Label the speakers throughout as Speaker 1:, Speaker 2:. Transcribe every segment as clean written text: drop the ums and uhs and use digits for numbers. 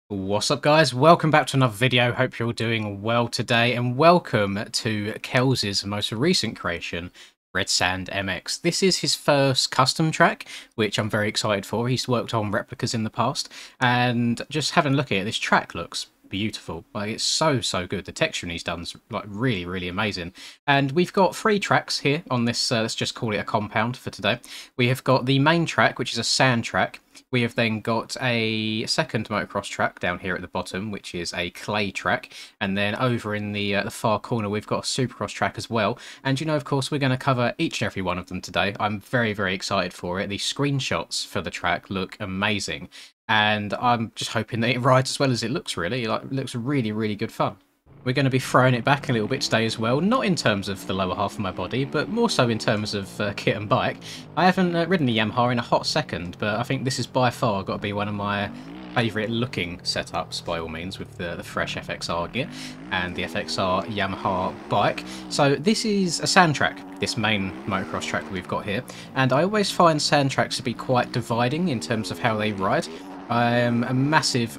Speaker 1: What's up, guys? Welcome back to another video. Hope you're all doing well today, and welcome to Kels's most recent creation, Red Sand MX. This is his first custom track, which I'm very excited for. He's worked on replicas in the past, and just having a look at it, this track looks beautiful. Like, it's so good. The texturing he's done is like really amazing. And we've got 3 tracks here on this, let's just call it a compound for today. We have got the main track, which is a sand track. We have then got a second motocross track down here at the bottom, which is a clay track. And then over in the far corner, we've got a supercross track as well. And, you know, of course, we're going to cover each and every one of them today. I'm very excited for it. The screenshots for the track look amazing. And I'm just hoping that it rides as well as it looks, really. Like, it looks really good fun. We're going to be throwing it back a little bit today as well, not in terms of the lower half of my body, but more so in terms of kit and bike. I haven't ridden the Yamaha in a hot second, but I think this is by far got to be one of my favourite looking setups by all means, with the fresh FXR gear and the FXR Yamaha bike. So this is a sand track, this main motocross track that we've got here, and I always find sand tracks to be quite dividing in terms of how they ride. I'm a massive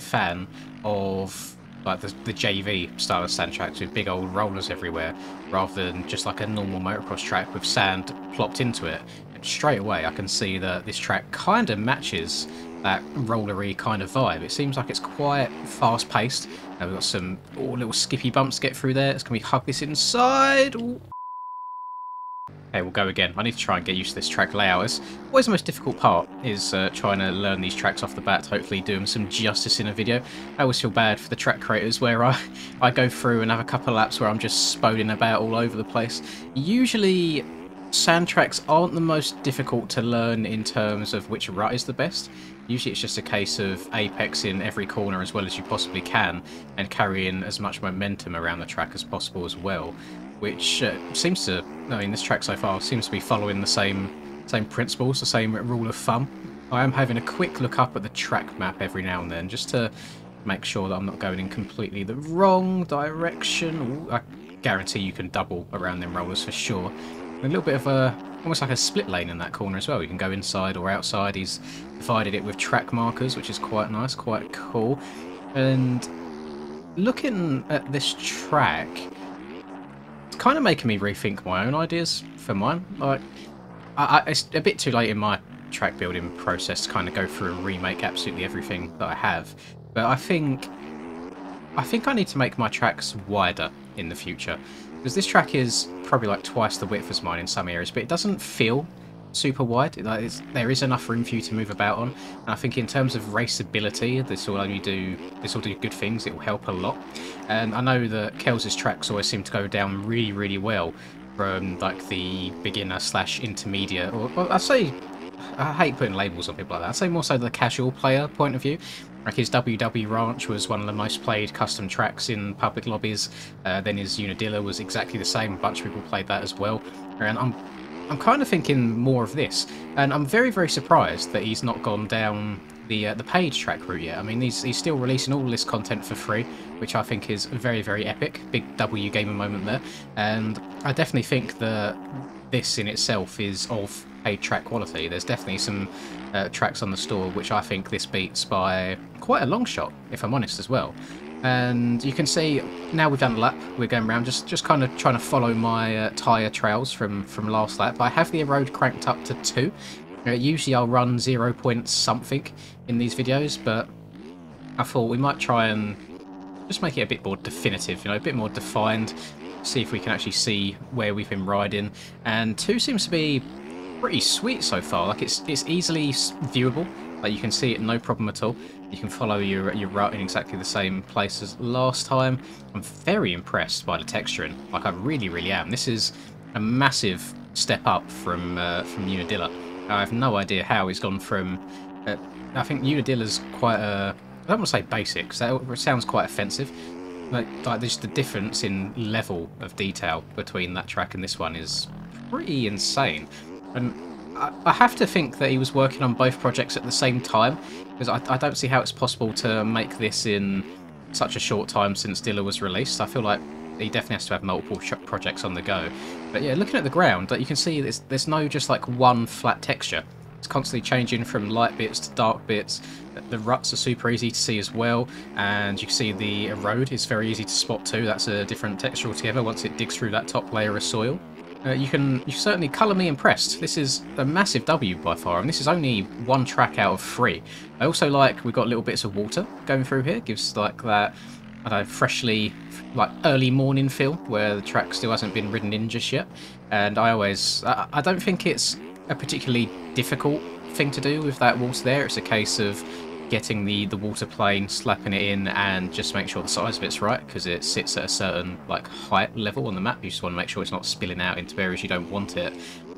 Speaker 1: fan of like the JV style of sand tracks with big old rollers everywhere, rather than just like a normal motocross track with sand plopped into it. And straight away I can see that this track kind of matches that rollery kind of vibe. It seems like it's quite fast paced. We've got some little skippy bumps to get through there. It's going to be hug this inside. Ooh. Okay, we'll go again. I need to try and get used to this track layout. It's always the most difficult part, is trying to learn these tracks off the bat, hopefully do them some justice in a video. I always feel bad for the track creators where I go through and have a couple of laps where I'm just spoding about all over the place. Usually sand tracks aren't the most difficult to learn in terms of which rut is the best. Usually it's just a case of apexing every corner as well as you possibly can and carrying as much momentum around the track as possible as well, which seems to, I mean, this track so far seems to be following the same principles, the same rule of thumb. I am having a quick look up at the track map every now and then just to make sure that I'm not going in completely the wrong direction. Ooh, I guarantee you can double around them rollers for sure. A little bit of a, almost like a split lane in that corner as well. You can go inside or outside. He's divided it with track markers, which is quite nice, quite cool. And looking at this track, it's kind of making me rethink my own ideas for mine. Like, it's a bit too late in my track building process to kind of go through and remake absolutely everything that I have. But I think I need to make my tracks wider in the future, because this track is probably like twice the width as mine in some areas, but it doesn't feel super wide. There is enough room for you to move about on, and I think in terms of raceability, this will do good things. It will help a lot. And I know that Kels's tracks always seem to go down really well from like the beginner / intermediate, or I say, I hate putting labels on people like that. I'd say more so the casual player point of view. Like his WW Ranch was one of the most played custom tracks in public lobbies. Then his Unadilla was exactly the same. A bunch of people played that as well. And I'm kind of thinking more of this. And I'm very surprised that he's not gone down the paid track route yet. I mean, he's still releasing all this content for free, which I think is very epic. Big W gamer moment there. And I definitely think that this in itself is of paid track quality. There's definitely some tracks on the store which I think this beats by quite a long shot, if I'm honest as well. And you can see now we've done a lap, we're going around just kind of trying to follow my tyre trails from last lap. I have the road cranked up to 2. Usually I'll run 0 point something in these videos, but I thought we might try and just make it a bit more definitive, you know, a bit more defined, see if we can actually see where we've been riding. And 2 seems to be pretty sweet so far. Like, it's easily viewable. Like, you can see it no problem at all. You can follow your route in exactly the same place as last time. I'm very impressed by the texturing. Like, I really am. This is a massive step up from Unadilla. I have no idea how it's gone from. I think Unadilla's quite a. I don't want to say basic, so it sounds quite offensive. Like just the difference in level of detail between that track and this one is pretty insane. And I have to think that he was working on both projects at the same time, because I don't see how it's possible to make this in such a short time since Dilla was released. I feel like he definitely has to have multiple projects on the go. But yeah, looking at the ground, you can see there's no just like one flat texture. It's constantly changing from light bits to dark bits. The ruts are super easy to see as well, and you can see the road is very easy to spot too. That's a different texture altogether once it digs through that top layer of soil. You certainly colour me impressed. This is a massive W by far, and this is only one track out of 3. I also like we've got little bits of water going through here. Gives like that, I don't know, freshly, like early morning feel where the track still hasn't been ridden in just yet. And I don't think it's a particularly difficult thing to do with that water there. It's a case of getting the water plane, slapping it in, and just make sure the size of it's right, because it sits at a certain like height level on the map. You just want to make sure it's not spilling out into areas you don't want it.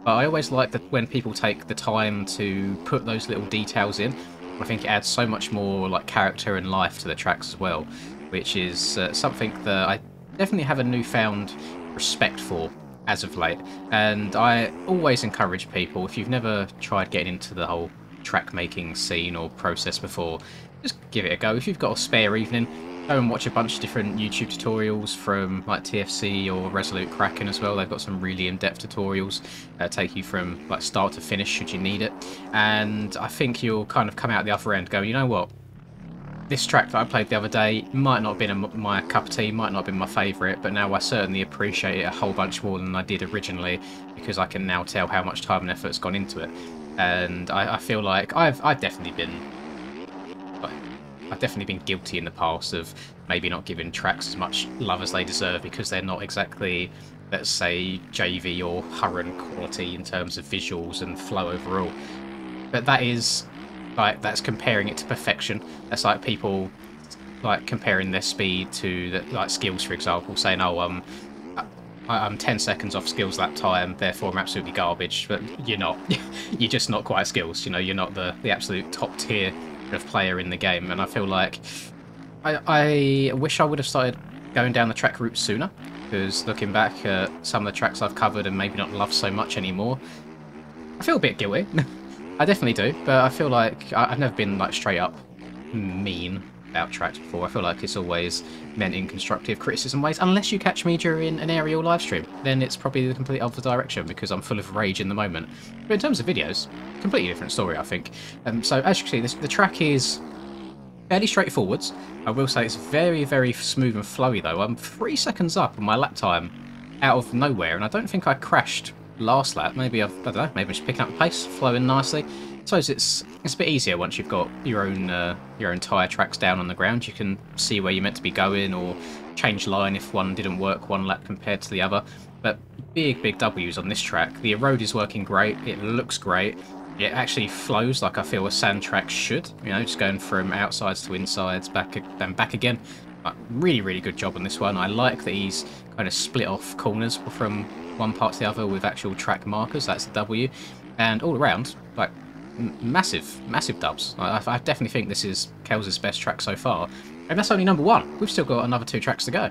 Speaker 1: But I always like that when people take the time to put those little details in. I think it adds so much more like character and life to the tracks as well, which is something that I definitely have a newfound respect for as of late. And I always encourage people, if you've never tried getting into the whole track making scene or process before, just give it a go. If you've got a spare evening, go and watch a bunch of different YouTube tutorials from like TFC or Resolute Kraken as well. They've got some really in-depth tutorials that take you from like start to finish should you need it. And I think you'll kind of come out the other end going, you know what, this track that I played the other day might not have been my cup of tea, might not have been my favourite, but now I certainly appreciate it a whole bunch more than I did originally, because I can now tell how much time and effort's gone into it. And I feel like I've definitely been guilty in the past of maybe not giving tracks as much love as they deserve, because they're not exactly, let's say, JV or Hurren quality in terms of visuals and flow overall. But that is like, that's comparing it to perfection. That's like people like comparing their speed to the, like skills, for example, saying, oh, I'm 10 seconds off skills that time, therefore I'm absolutely garbage. But you're not. You're just not quite skills. You know, you're not the absolute top tier of player in the game. And I feel like I wish I would have started going down the track route sooner, because looking back at some of the tracks I've covered and maybe not loved so much anymore, I feel a bit guilty. I definitely do, but I feel like I've never been like straight up mean about tracks before. I feel like it's always meant in constructive criticism ways, unless you catch me during an aerial live stream. Then it's probably the complete other direction, because I'm full of rage in the moment. But in terms of videos, completely different story, I think. So as you can see, the track is fairly straightforward. I will say it's very, very smooth and flowy though. I'm 3 seconds up on my lap time out of nowhere, and I don't think I crashed last lap. Maybe I don't know, maybe I'm just picking up the pace, flowing nicely. I suppose it's a bit easier once you've got your own tyre tracks down on the ground. You can see where you're meant to be going, or change line if one didn't work one lap compared to the other. But big W's on this track. The road is working great. It looks great. It actually flows like I feel a sand track should. You know, just going from outsides to insides, back and back again. Really good job on this one. I like that he's kind of split off corners from one part to the other with actual track markers. That's the W. And all around, like, massive dubs. I definitely think this is Kels' best track so far. And that's only number 1. We've still got another 2 tracks to go.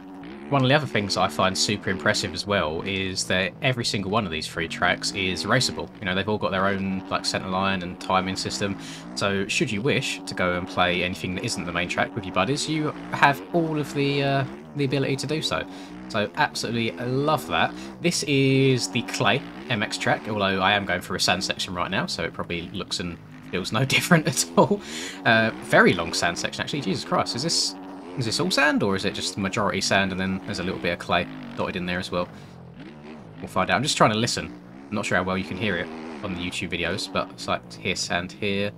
Speaker 1: One of the other things I find super impressive as well is that every single one of these 3 tracks is raceable. You know, they've all got their own like center line and timing system. So should you wish to go and play anything that isn't the main track with your buddies, you have all of the ability to do so. So absolutely love that. This is the Clay MX track, although I am going through a sand section right now, so it probably looks and feels no different at all. Very long sand section actually. Jesus Christ, is this all sand, or is it just the majority sand and then there's a little bit of clay dotted in there as well? We'll find out. I'm just trying to listen. I'm not sure how well you can hear it on the YouTube videos, but it's like here, sand here.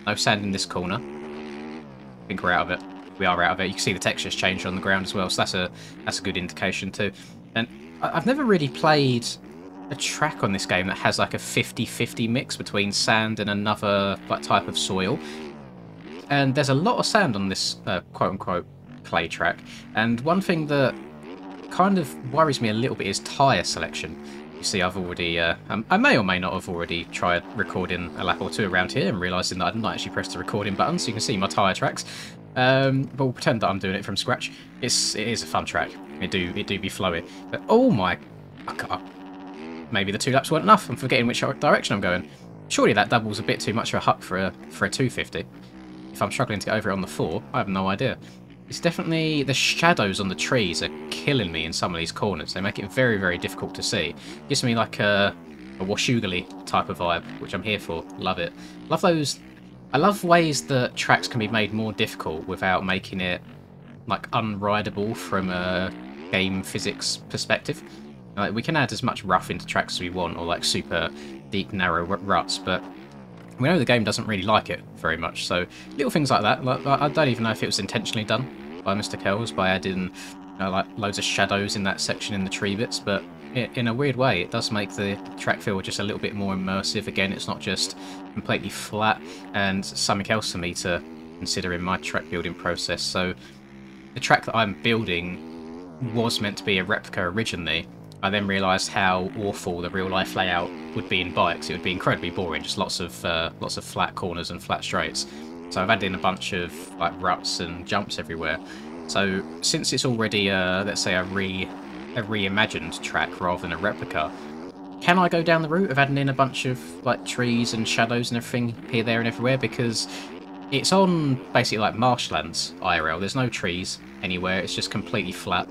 Speaker 1: No sand in this corner. I think we're out of it. We are out of it. You can see the texture's changed on the ground as well, so that's a good indication too. And I've never really played a track on this game that has like a 50-50 mix between sand and another like type of soil. And there's a lot of sand on this quote-unquote clay track. And one thing that kind of worries me a little bit is tyre selection. You see, I've already, I may or may not have already tried recording a lap or 2 around here and realising that I didn't actually press the recording button, so you can see my tyre tracks. But we'll pretend that I'm doing it from scratch. It is a fun track. It do be flowy. But oh my, maybe the 2 laps weren't enough. I'm forgetting which direction I'm going. Surely that double's a bit too much of a huck for a 250. If I'm struggling to get over it on the 4, I have no idea. It's definitely, the shadows on the trees are killing me in some of these corners. They make it very, very difficult to see. Gives me like a Washougali type of vibe, which I'm here for. Love it. Love those I love ways that tracks can be made more difficult without making it like unrideable from a game physics perspective. Like, we can add as much rough into tracks as we want, or like super deep, narrow ruts, but we know the game doesn't really like it very much. So little things like that. Like, I don't even know if it was intentionally done by Mr. Kells by adding like loads of shadows in that section in the tree bits, but in a weird way, it does make the track feel just a little bit more immersive. Again, it's not just completely flat, and something else for me to consider in my track building process. So the track that I'm building was meant to be a replica originally. I then realised how awful the real life layout would be in bikes. It would be incredibly boring, just lots of flat corners and flat straights. So I've added in a bunch of like ruts and jumps everywhere. So since it's already let's say a reimagined track rather than a replica, can I go down the route of adding in a bunch of like trees and shadows and everything here, there, and everywhere? Because it's on basically like marshlands IRL. There's no trees anywhere. It's just completely flat,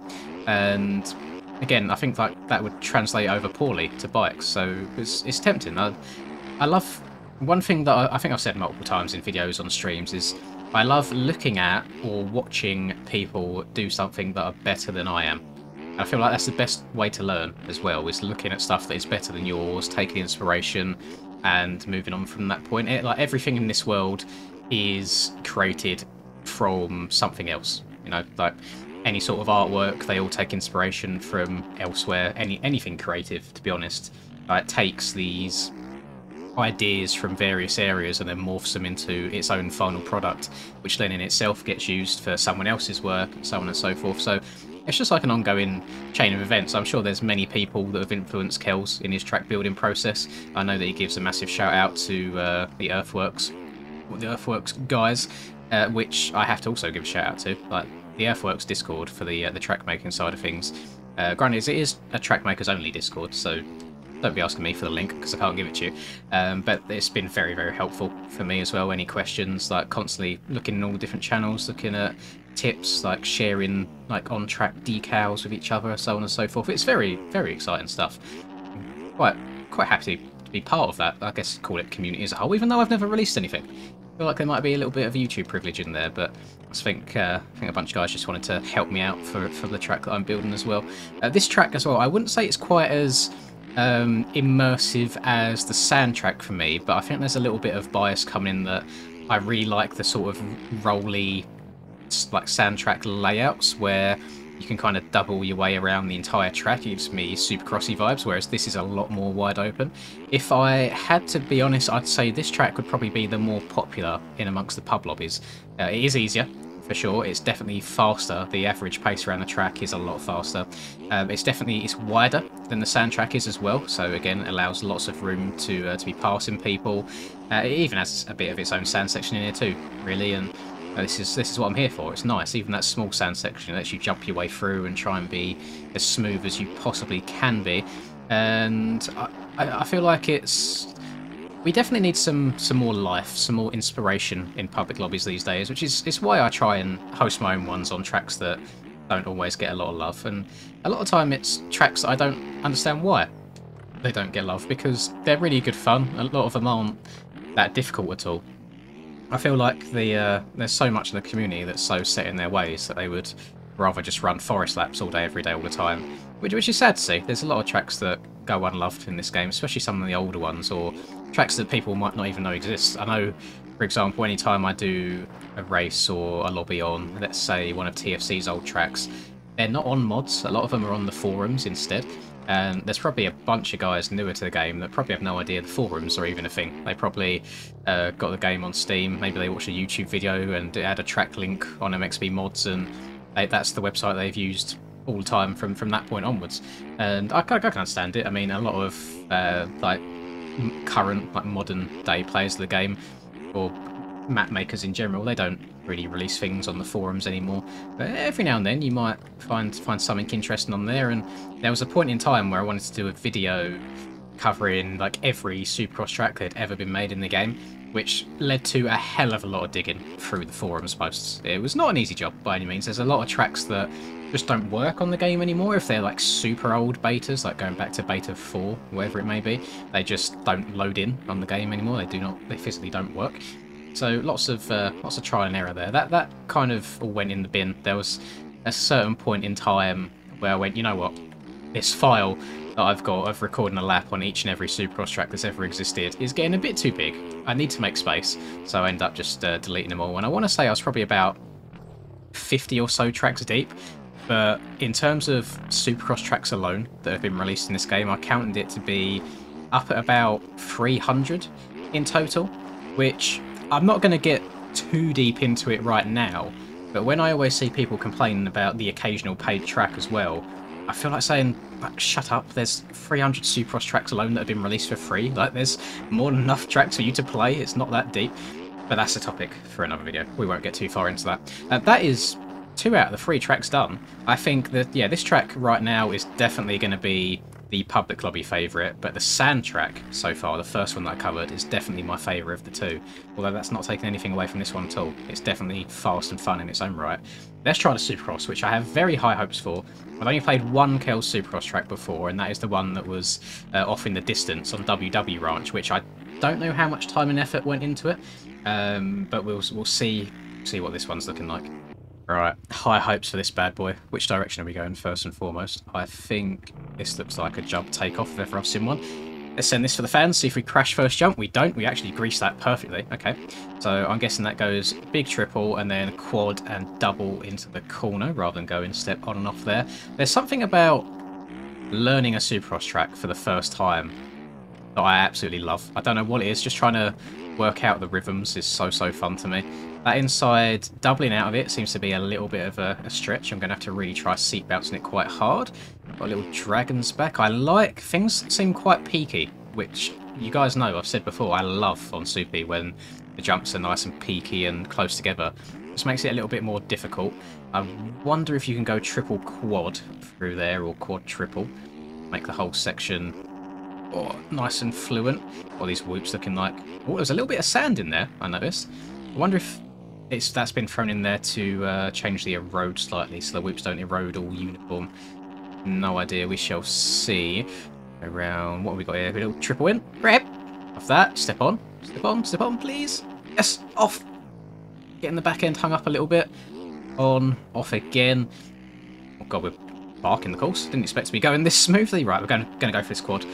Speaker 1: and again, I think that would translate over poorly to bikes. So it's tempting. I love one thing that I think I've said multiple times in videos on streams is I love looking at or watching people do something that are better than I am. I feel like that's the best way to learn as well, is looking at stuff that is better than yours, taking inspiration, and moving on from that point. Like everything in this world is created from something else. You know, like any sort of artwork, they all take inspiration from elsewhere. Anything creative, to be honest, it takes these ideas from various areas and then morphs them into its own final product, which then in itself gets used for someone else's work, and so on and so forth. So it's just like an ongoing chain of events. I'm sure there's many people that have influenced Kells in his track building process. I know that he gives a massive shout out to the Earthworks guys, which I have to also give a shout out to. Like the Earthworks Discord for the track making side of things. Granted, it is a track makers only Discord, so don't be asking me for the link because I can't give it to you. But it's been very, very helpful for me as well. Any questions, like constantly looking in all the different channels, looking at tips, like sharing like on-track decals with each other, so on and so forth. It's very, very exciting stuff. Quite happy to be part of that. I guess call it community as a whole, even though I've never released anything. I feel like there might be a little bit of YouTube privilege in there, but I think a bunch of guys just wanted to help me out for the track that I'm building as well. This track as well, I wouldn't say it's quite as immersive as the sand track for me, but I think there's a little bit of bias coming in that I really like the sort of rolly like sand track layouts where you can kind of double your way around the entire track. It gives me Supercrossy vibes, whereas this is a lot more wide open. If I had to be honest, I'd say this track would probably be the more popular in amongst the pub lobbies. It is easier, for sure. It's definitely faster. The average pace around the track is a lot faster. It's wider than the sand track is as well, so again it allows lots of room to be passing people. It even has a bit of its own sand section in here too, really, and this is what I'm here for. It's nice. Even that small sand section lets you jump your way through and try and be as smooth as you possibly can be. And I feel like we definitely need some more life, some more inspiration in public lobbies these days, which is why I try and host my own ones on tracks that don't always get a lot of love. And a lot of time it's tracks that I don't understand why they don't get love, because they're really good fun. A lot of them aren't that difficult at all. I feel like there's so much in the community that's so set in their ways that they would rather just run forest laps all day, every day, all the time, which is sad to see. There's a lot of tracks that go unloved in this game, especially some of the older ones, or tracks that people might not even know exist. I know, for example, anytime I do a race or a lobby on, let's say, one of TFC's old tracks, they're not on mods. A lot of them are on the forums instead. And there's probably a bunch of guys newer to the game that probably have no idea the forums are even a thing. They probably got the game on Steam, maybe they watched a YouTube video and it had a track link on MXB mods, and that's the website they've used all the time from that point onwards. And I can understand it. I mean, a lot of like current, like modern day players of the game, or map makers in general, they don't really release things on the forums anymore, but every now and then you might find something interesting on there. And there was a point in time where I wanted to do a video covering like every Supercross track that had ever been made in the game, which led to a hell of a lot of digging through the forums posts. It was not an easy job by any means. There's a lot of tracks that just don't work on the game anymore if they're like super old betas, like going back to beta 4, whatever it may be. They just don't load in on the game anymore. They physically don't work. So lots of trial and error there. That kind of all went in the bin. There was a certain point in time where I went, you know what, this file that I've got of recording a lap on each and every Supercross track that's ever existed is getting a bit too big. I need to make space, so I end up just deleting them all. And I want to say I was probably about 50 or so tracks deep, but in terms of Supercross tracks alone that have been released in this game, I counted it to be up at about 300 in total, which I'm not going to get too deep into it right now, but when I always see people complaining about the occasional paid track as well, I feel like saying, like, shut up, there's 300 Supercross tracks alone that have been released for free. Like, there's more than enough tracks for you to play, it's not that deep. But that's a topic for another video. We won't get too far into that. That is 2 out of the 3 tracks done. I think that, yeah, this track right now is definitely going to be the public lobby favourite, but the sand track so far, the first one that I covered, is definitely my favourite of the 2. Although that's not taking anything away from this one at all. It's definitely fast and fun in its own right. Let's try the Supercross, which I have very high hopes for. I've only played one Kells Supercross track before, and that is the one that was off in the distance on WW Ranch, which I don't know how much time and effort went into it, but we'll see what this one's looking like. Right, high hopes for this bad boy. Which direction are we going first and foremost? I think this looks like a jump takeoff if ever I've seen one. Let's send this for the fans, see if we crash first jump. We don't, we actually grease that perfectly. Okay, so I'm guessing that goes big triple and then quad and double into the corner rather than going step on and off there. There's something about learning a Supercross track for the first time that I absolutely love. I don't know what it is, just trying to work out the rhythms is so fun to me. That inside doubling out of it seems to be a little bit of a stretch. I'm going to have to really try seat bouncing it quite hard. Got a little dragon's back. I like, things seem quite peaky, which you guys know I've said before I love on Soupy when the jumps are nice and peaky and close together. Just makes it a little bit more difficult. I wonder if you can go triple quad through there or quad triple. Make the whole section nice and fluent. What are these whoops looking like? Oh, there's a little bit of sand in there, I noticed. I wonder if that's been thrown in there to change the erode slightly so the whoops don't erode all uniform. No idea, we shall see. Around, what have we got here? A little triple in. Rep! Off that, step on, step on, please. Yes, off! Getting the back end hung up a little bit. On, off again. Oh god, we're barking the course. Didn't expect to be going this smoothly. Right, we're going to go for this quad.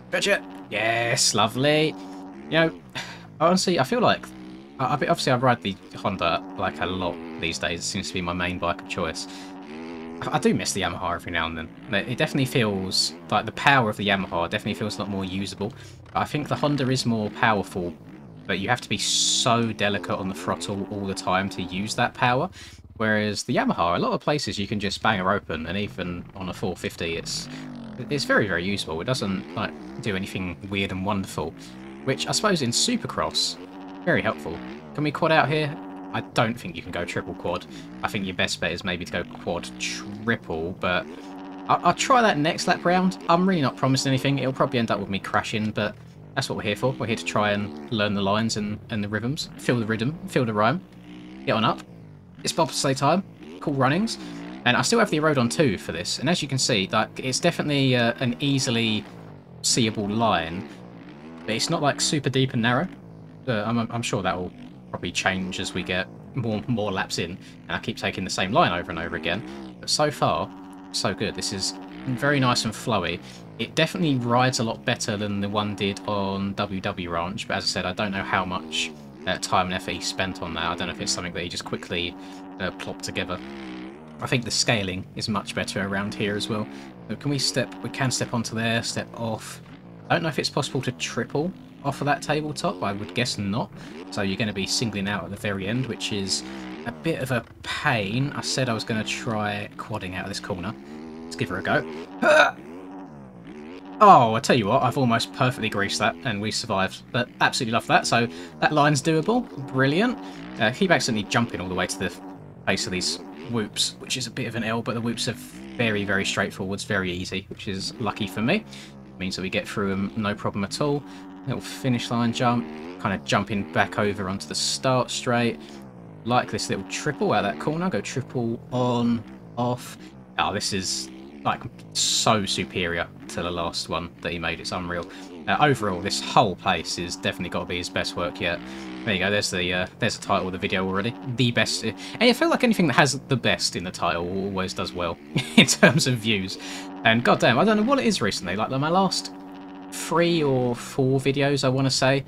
Speaker 1: Stretch it. Yes, lovely. You know, honestly, I feel like obviously I ride the Honda like a lot these days. It seems to be my main bike of choice. I do miss the Yamaha every now and then. It definitely feels like the power of the Yamaha definitely feels a lot more usable. I think the Honda is more powerful, but you have to be so delicate on the throttle all the time to use that power. Whereas the Yamaha, a lot of places you can just bang her open, and even on a 450, it's very useful. It doesn't like do anything weird and wonderful, which I suppose in Supercross, very helpful. Can we quad out here? I don't think you can go triple quad. I think your best bet is maybe to go quad triple, but I'll try that next lap round. I'm really not promising anything. It'll probably end up with me crashing, but that's what we're here for. We're here to try and learn the lines and the rhythms. Feel the rhythm, feel the rhyme. Get on up. It's bobsleigh time. Cool runnings. And I still have the erode on 2 for this. And as you can see, like, it's definitely an easily seeable line. But it's not like super deep and narrow. I'm sure that will probably change as we get more laps in. And I keep taking the same line over and over again. But so far, so good. This is very nice and flowy. It definitely rides a lot better than the one did on WW Ranch. But as I said, I don't know how much time and effort he spent on that. I don't know if it's something that he just quickly plopped together. I think the scaling is much better around here as well. So can we step? We can step onto there, step off. I don't know if it's possible to triple off of that tabletop. I would guess not. So you're going to be singling out at the very end, which is a bit of a pain. I said I was going to try quadding out of this corner. Let's give her a go. Oh, I tell you what, I've almost perfectly greased that, and we survived. But absolutely love that. So that line's doable. Brilliant. Keep accidentally jumping all the way to the base of these whoops, which is a bit of an L, but the whoops are very straightforward, very easy, which is lucky for me. It means that we get through them no problem at all. Little finish line jump, kind of jumping back over onto the start straight. Like this little triple out of that corner, go triple on, off. Oh, this is like so superior to the last one that he made. It's unreal. Overall, this whole place is definitely got to be his best work yet. There you go. There's the title of the video already. The best. And I feel like anything that has the best in the title always does well in terms of views. And goddamn, I don't know what it is recently. Like my last 3 or 4 videos, I want to say,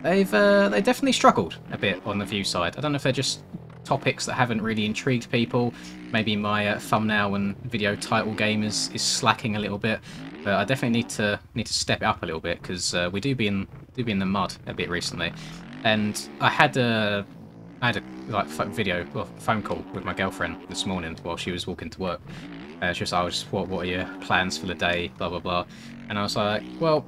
Speaker 1: they definitely struggled a bit on the view side. I don't know if they're just topics that haven't really intrigued people. Maybe my thumbnail and video title game is slacking a little bit. But I definitely need to step it up a little bit, because we do be in the mud a bit recently. And I had a like phone call with my girlfriend this morning while she was walking to work. She was like, what are your plans for the day, blah blah blah. And I was like, well,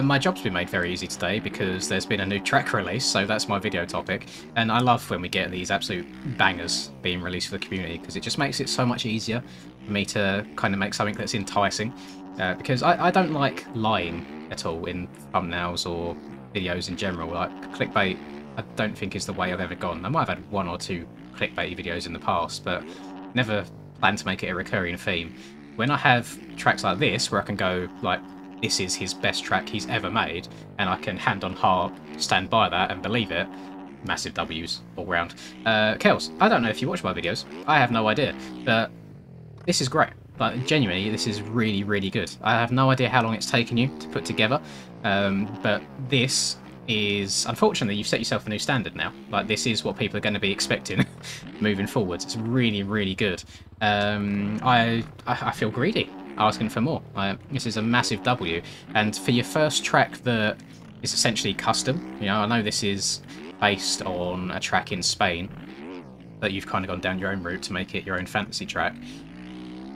Speaker 1: my job's been made very easy today because there's been a new track release, so that's my video topic. And I love when we get these absolute bangers being released for the community, because it just makes it so much easier for me to kind of make something that's enticing. Because I don't like lying at all in thumbnails or videos in general. Like clickbait, I don't think is the way I've ever gone. I might have had 1 or 2 clickbait videos in the past, but never plan to make it a recurring theme. When I have tracks like this, where I can go like, this is his best track he's ever made, and I can hand on heart stand by that and believe it, massive W's all round. Kels, I don't know if you watch my videos. I have no idea, but this is great. Like, genuinely, this is really, really good. I have no idea how long it's taken you to put together, but this is, unfortunately, you've set yourself a new standard now. Like, this is what people are going to be expecting moving forwards. It's really, really good. I feel greedy asking for more. This is a massive W, and for your first track that is essentially custom, you know, I know this is based on a track in Spain, but you've kind of gone down your own route to make it your own fantasy track.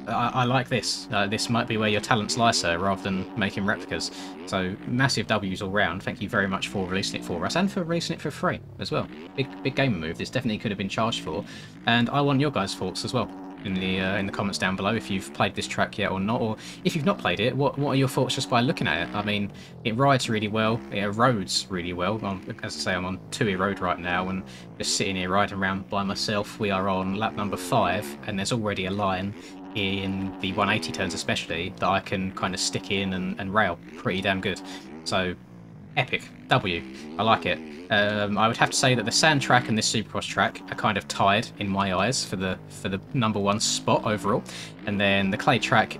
Speaker 1: I like this. This might be where your talents lie, sir, rather than making replicas. So massive W's all round. Thank you very much for releasing it for us, and for releasing it for free as well. Big gamer move. This definitely could have been charged for, and I want your guys' thoughts as well in the comments down below, if you've played this track yet or not, or if you've not played it, what are your thoughts just by looking at it? I mean, it rides really well, it erodes really well. As I say, I'm on 2 erode right now, and just sitting here riding around by myself. We are on lap number 5, and there's already a line in the 180 turns especially that I can kind of stick in and rail pretty damn good. So epic W. I like it. I would have to say that the sand track and this Supercross track are kind of tied in my eyes for the #1 spot overall, and then the clay track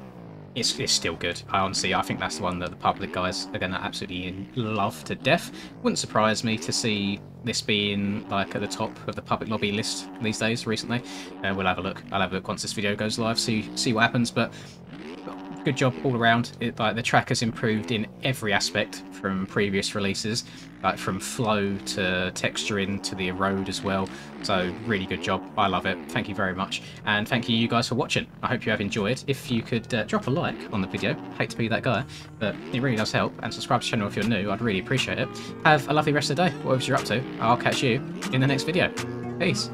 Speaker 1: is still good. I think that's the one that the public guys are going to absolutely love to death. Wouldn't surprise me to see this being like at the top of the public lobby list these days recently. We'll have a look. I'll have a look once this video goes live, see what happens, but good job all around. Like, the track has improved in every aspect from previous releases, like from flow to texturing to the erode as well. So really good job. I love it. Thank you very much, and thank you guys for watching. I hope you have enjoyed. If you could drop a like on the video, hate to be that guy, but it really does help, and subscribe to the channel if you're new. I'd really appreciate it. Have a lovely rest of the day, whatever you're up to. I'll catch you in the next video. Peace.